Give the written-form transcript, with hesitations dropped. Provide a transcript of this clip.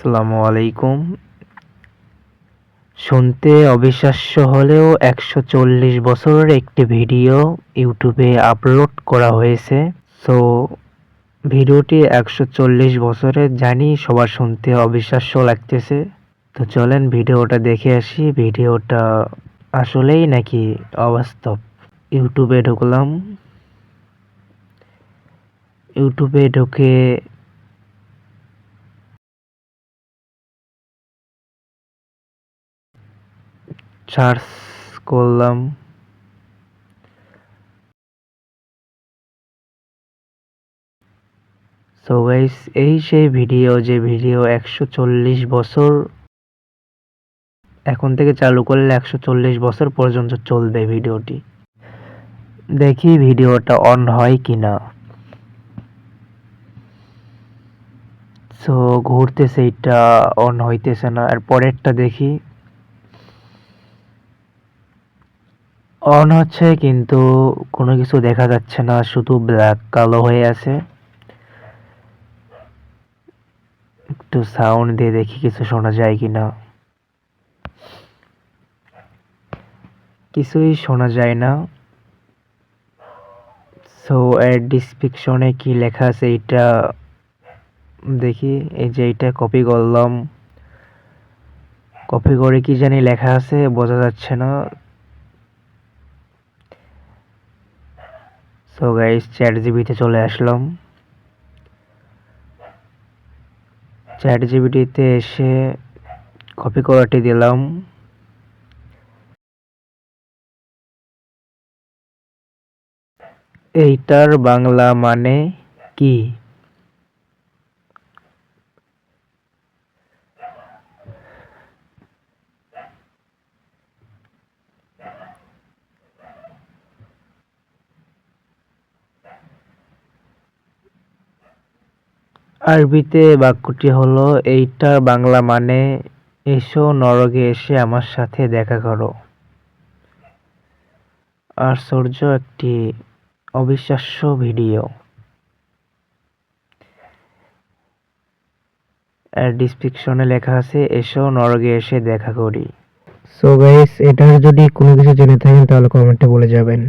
আসসালামু আলাইকুম। শুনতে অবিশ্বাস্য হলেও ১৪০ বছরের একটি ভিডিও ইউটিউবে আপলোড করা হয়েছে। সো ভিডিওটি ১৪০ বছরের, জানি সবার শুনতে অবিশ্বাস্য লাগতেছে। তো চলেন ভিডিওটা দেখে আসি, ভিডিওটা আসলেই নাকি অবাস্তব। ইউটিউবে ঢুকলাম। ইউটিউবে ঢুকে সার্চ করলাম। সো গাইস, এই সেই ভিডিও যে ভিডিও ১৪০ বছর এখন থেকে চালু করলে ১৪০ বছর পর্যন্ত চলবে ভিডিওটি। দেখি ভিডিওটা অন হয় কিনা। সো ঘুরতেছে, এটা অন হইতেছে না। আর পরেরটা দেখি, অন হচ্ছে কিন্তু কোনো কিছু দেখা যাচ্ছে না, শুধু ব্ল্যাক কালো হয়ে আছে। একটু সাউন্ড দিয়ে দেখি কিছু শোনা যায় কিনা। কিছুই শোনা যায় না। সো এর ডিসক্রিপশনে কি লেখা আছে এটা দেখি। এই যে এটা কপি করলাম, কপি করে কি জানি লেখা আছে, বোঝা যাচ্ছে না। সো গাইস, চ্যাট জিবিতে চলে আসলাম। চ্যাট জিবিটিতে এসে কপি করাটি দিলাম। এইটার বাংলা মানে কি? আরবিতে বাক্যটি হলো, এইটার বাংলা মানে এসো নরকে এসে আমার সাথে দেখা করো। আশ্চর্য একটি অবিশ্বাস্য ভিডিও। আর ডিসক্রিপশনে লেখা আছে, এসো নরকে এসে দেখা করি। সো গাইস, এটার যদি কোনো কিছু জেনে থাকেন তাহলে কমেন্টে বলে যাবেন।